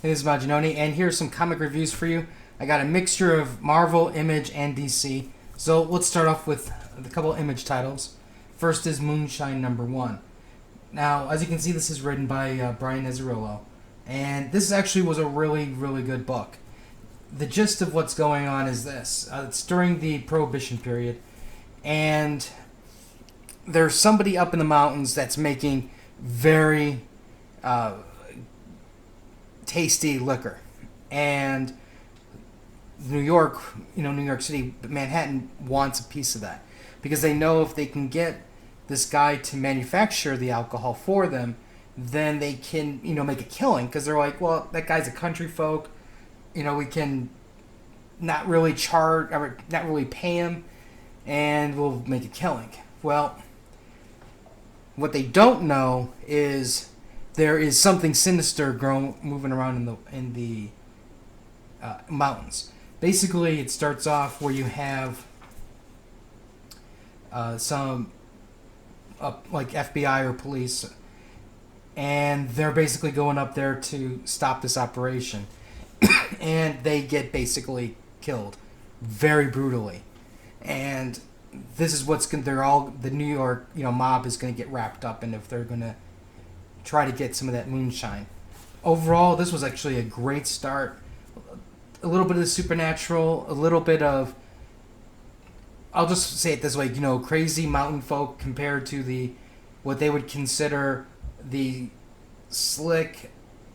It is Maginoni, and here's some comic reviews for you. I got a mixture of Marvel, Image, and DC. So let's start off with a couple Image titles. First is Moonshine #1. Now, as you can see, this is written by Brian Azzarello, and this actually was a really, really good book. The gist of what's going on is this. It's during the Prohibition period, and there's somebody up in the mountains that's making very tasty liquor. And New York, New York City, Manhattan wants a piece of that. Because they know if they can get this guy to manufacture the alcohol for them, then they can, make a killing. Because they're like, well, that guy's a country folk. We can not really not really pay him, and we'll make a killing. Well, what they don't know is there is something sinister moving around in the mountains. Basically, it starts off where you have some like FBI or police, and they're basically going up there to stop this operation, and they get basically killed very brutally. And this is the New York mob is going to get wrapped up in if they're going to try to get some of that moonshine. Overall, this was actually a great start. A little bit of the supernatural, a little bit of, I'll just say it this way, crazy mountain folk compared to what they would consider the slick,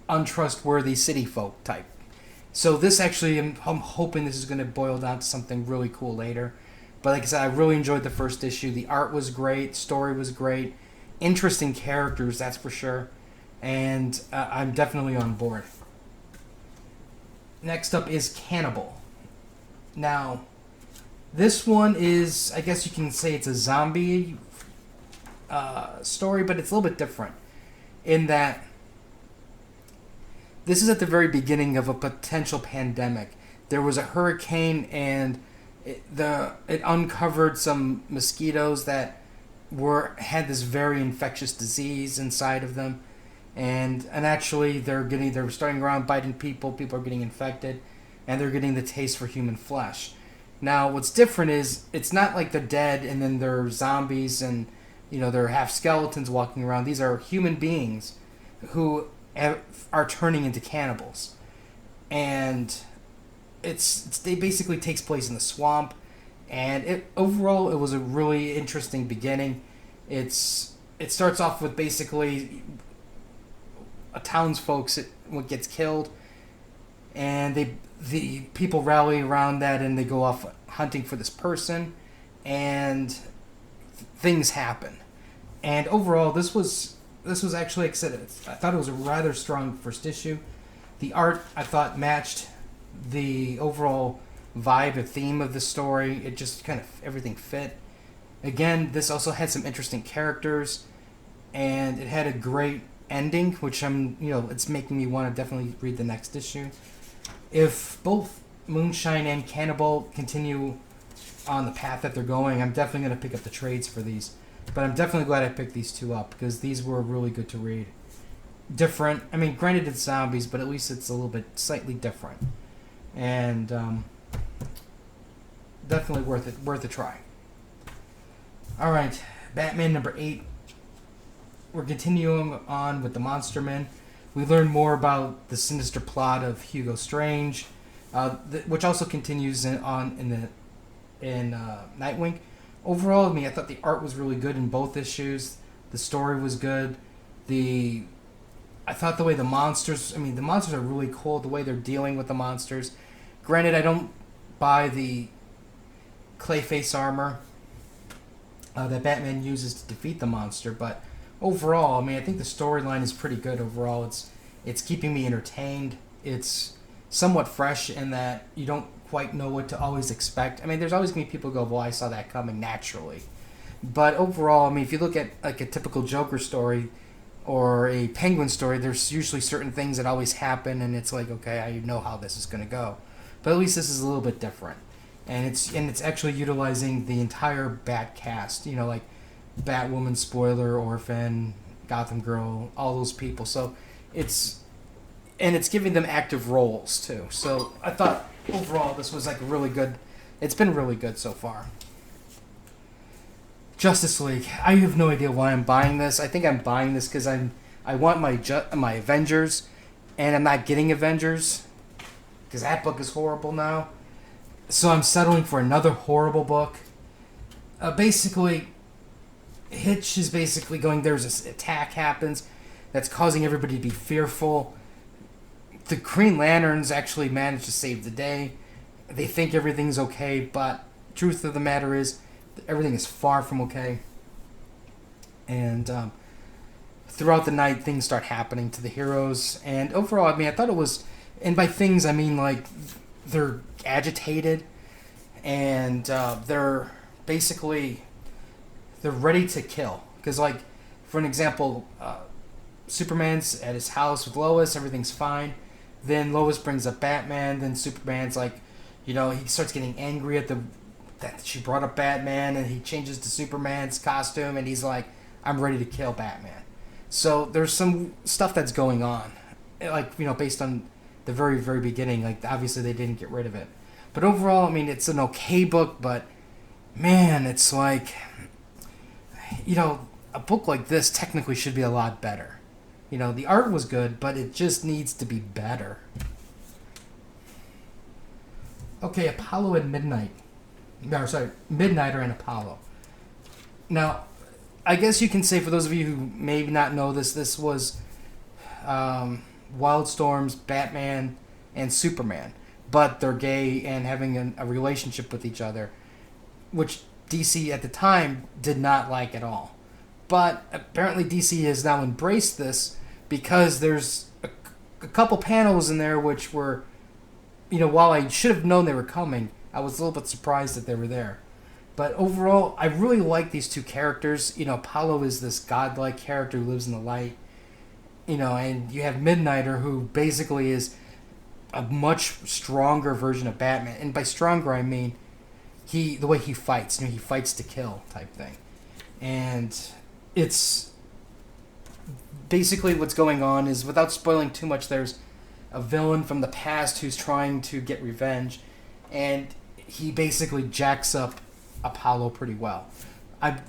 untrustworthy city folk type. So this actually, I'm hoping this is going to boil down to something really cool later. But like I said, I really enjoyed the first issue. The art was great, story was great, interesting characters, that's for sure. And I'm definitely on board. Next up is Cannibal. Now, this one is, I guess you can say it's a zombie story, but it's a little bit different in that this is at the very beginning of a potential pandemic. There was a hurricane, and it uncovered some mosquitoes that had this very infectious disease inside of them, and actually they're starting around biting people. People are getting infected, and they're getting the taste for human flesh. Now, what's different is it's not like they're dead and then they're zombies and they're half skeletons walking around. These are human beings who are turning into cannibals, and they basically takes place in the swamp. And overall it was a really interesting beginning. It starts off with basically a townsfolk what gets killed, and the people rally around that, and they go off hunting for this person, and things happen. And overall, this was actually, like I said, I thought it was a rather strong first issue. The art, I thought, matched the overall vibe and theme of the story. It just kind of everything fit. Again, this also had some interesting characters, and it had a great ending, which it's making me want to definitely read the next issue. If both Moonshine and Cannibal continue on the path that they're going, I'm definitely going to pick up the trades for these. But I'm definitely glad I picked these two up, because these were really good to read. Different. I mean, granted it's zombies, but at least it's a little bit slightly different. And definitely worth a try. Alright, Batman #8. We're continuing on with the Monster Men. We learn more about the sinister plot of Hugo Strange, which also continues in Nightwing. Overall, I thought the art was really good in both issues. The story was good. I thought the way the monsters are really cool, the way they're dealing with the monsters. Granted, I don't buy the Clayface armor that Batman uses to defeat the monster, but overall, I think the storyline is pretty good overall. It's keeping me entertained. It's somewhat fresh in that you don't quite know what to always expect. There's always going to be people who go, well, I saw that coming naturally. But overall, if you look at like a typical Joker story or a Penguin story, there's usually certain things that always happen, and it's like, okay, I know how this is going to go. But at least this is a little bit different. And it's actually utilizing the entire Bat cast, like Batwoman, Spoiler, Orphan, Gotham Girl, all those people. So it's and it's giving them active roles too. So I thought overall this was like really good. It's been really good so far. Justice League. I have no idea why I'm buying this. I think I'm buying this because I want my Avengers, and I'm not getting Avengers because that book is horrible now. So I'm settling for another horrible book. Basically, Hitch is basically going. There's this attack happens that's causing everybody to be fearful. The Green Lanterns actually manage to save the day. They think everything's okay, but truth of the matter is, everything is far from okay. And throughout the night, things start happening to the heroes. And overall, I mean, I thought it was... And by things, I mean, like, they're agitated. And they're basically... They're ready to kill. Because, like, for an example, Superman's at his house with Lois. Everything's fine. Then Lois brings up Batman. Then Superman's like... he starts getting angry at that she brought up Batman, and he changes to Superman's costume, and he's like, I'm ready to kill Batman. So there's some stuff that's going on, like, based on the very, very beginning. Like, obviously they didn't get rid of it. But overall, I mean, it's an okay book, but man, it's like, a book like this technically should be a lot better. The art was good, but it just needs to be better. Okay, Apollo and Midnight. No, sorry, Midnighter and Apollo. Now, I guess you can say, for those of you who may not know this was Wildstorm's Batman and Superman. But they're gay and having a relationship with each other, which DC at the time did not like at all. But apparently DC has now embraced this because there's a couple panels in there which were... while I should have known they were coming, I was a little bit surprised that they were there. But overall, I really like these two characters. Apollo is this godlike character who lives in the light. And you have Midnighter, who basically is a much stronger version of Batman. And by stronger, I mean the way he fights. He fights to kill type thing. And it's... basically what's going on is, without spoiling too much, there's a villain from the past who's trying to get revenge, and he basically jacks up Apollo pretty well.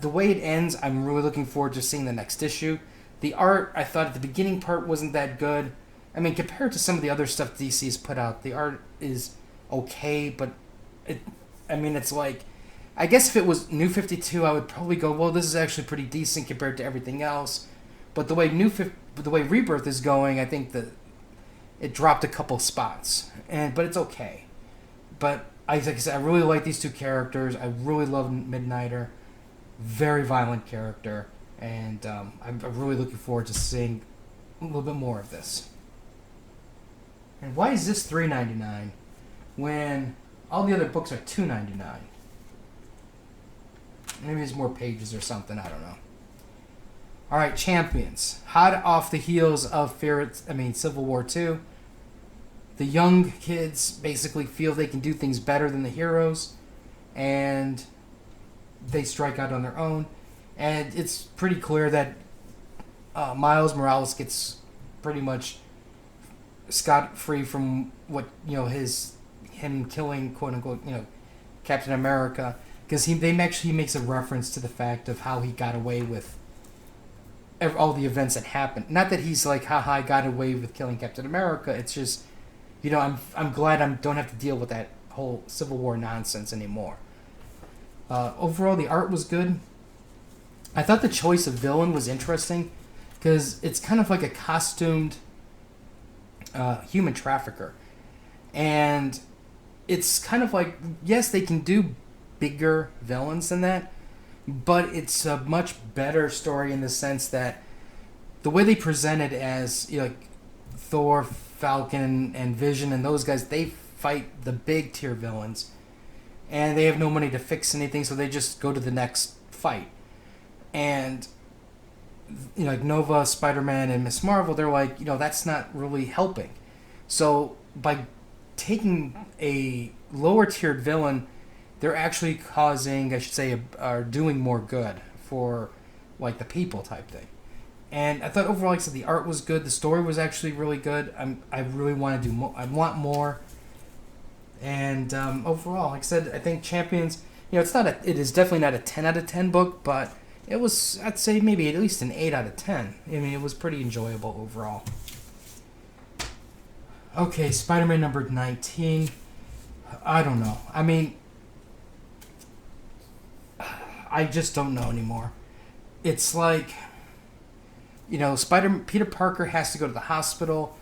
The way it ends, I'm really looking forward to seeing the next issue. The art, I thought at the beginning part wasn't that good. I mean, compared to some of the other stuff DC's put out, the art is okay, but it's like, I guess if it was New 52, I would probably go, well, this is actually pretty decent compared to everything else. But the way Rebirth is going, I think that it dropped a couple spots, but it's okay. But like I said, I really like these two characters. I really love Midnighter, very violent character, and I'm really looking forward to seeing a little bit more of this. And why is this $3.99 when all the other books are $2.99? Maybe there's more pages or something. I don't know. All right, Champions. Hot off the heels of Civil War II. The young kids basically feel they can do things better than the heroes, and they strike out on their own. And it's pretty clear that Miles Morales gets pretty much scot-free from what him killing, quote unquote, Captain America, because he makes a reference to the fact of how he got away with all the events that happened. Not that he's like, haha, I got away with killing Captain America. It's just, I'm glad I don't have to deal with that whole Civil War nonsense anymore. Overall, the art was good. I thought the choice of villain was interesting because it's kind of like a costumed human trafficker. And it's kind of like, yes, they can do bigger villains than that, but it's a much better story in the sense that the way they present it as, like Thor, Falcon, and Vision, and those guys, they fight the big tier villains, and they have no money to fix anything, so they just go to the next fight. And like Nova, SpiderMan, and Miss Marvel, they're like, that's not really helping. So by taking a lower tiered villain, they're actually causing, I should say, are doing more good for like the people type thing. And I thought overall, like I said, the art was good. The story was actually really good. I really want to do more. I want more. And overall, like I said, I think Champions. It is definitely not a 10 out of 10 book, but it was, I'd say, maybe at least an 8 out of 10. I mean, it was pretty enjoyable overall. Okay, Spider-Man number 19. I don't know. I mean, I just don't know anymore. It's like, Peter Parker has to go to the hospital.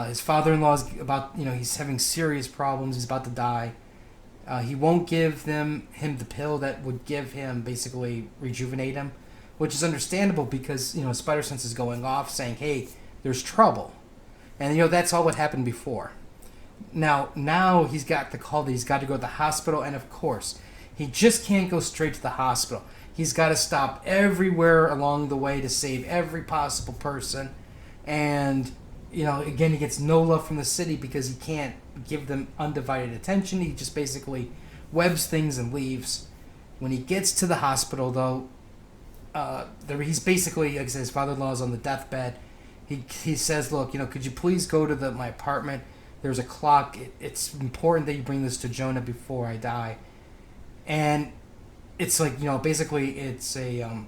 His father-in-law's he's having serious problems. He's about to die. He won't give him the pill that would give him, basically, rejuvenate him, which is understandable because, Spider Sense is going off saying, hey, there's trouble. And, that's all what happened before. Now he's got the call that he's got to go to the hospital, and of course, he just can't go straight to the hospital. He's got to stop everywhere along the way to save every possible person. And, again, he gets no love from the city because he can't give them undivided attention. He just basically webs things and leaves. When he gets to the hospital, though, he's basically, like I said, his father-in-law's on the deathbed. He says, look, could you please go to my apartment? There's a clock. It's important that you bring this to Jonah before I die. And it's like, basically it's a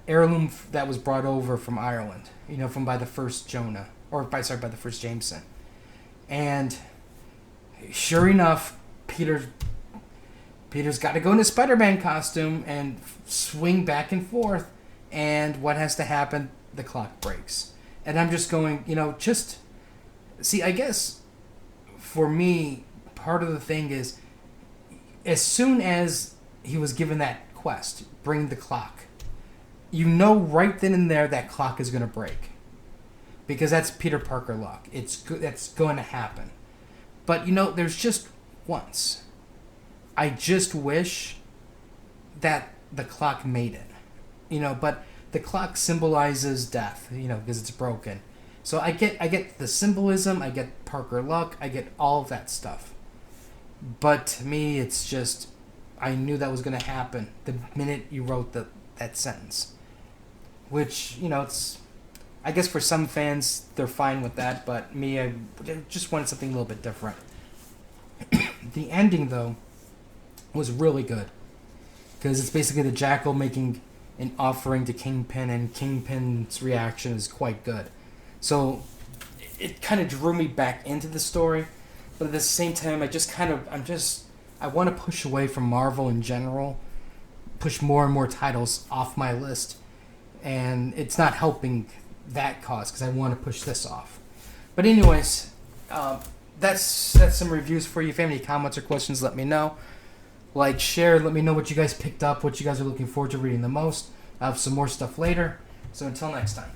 heirloom that was brought over from Ireland, by the first Jonah, by the first Jameson. And sure enough, Peter's got to go in his Spider-Man costume and swing back and forth. And what has to happen? The clock breaks. And I'm just going, see, I guess for me, part of the thing is, as soon as he was given that quest, bring the clock, right then and there that clock is going to break. Because that's Peter Parker luck. That's going to happen. But, there's just once. I just wish that the clock made it. But the clock symbolizes death, because it's broken. So I get the symbolism, I get Parker luck, I get all of that stuff. But to me, it's just, I knew that was going to happen the minute you wrote that sentence. Which, it's, I guess for some fans, they're fine with that, but me, I just wanted something a little bit different. The ending, though, was really good. Because it's basically the Jackal making an offering to Kingpin, and Kingpin's reaction is quite good. So it kind of drew me back into the story, but at the same time, I want to push away from Marvel in general, push more and more titles off my list, and it's not helping that cause because I want to push this off. But anyways, that's some reviews for you. If you have any comments or questions, let me know. Like, share, let me know what you guys picked up, what you guys are looking forward to reading the most. I have some more stuff later. So until next time.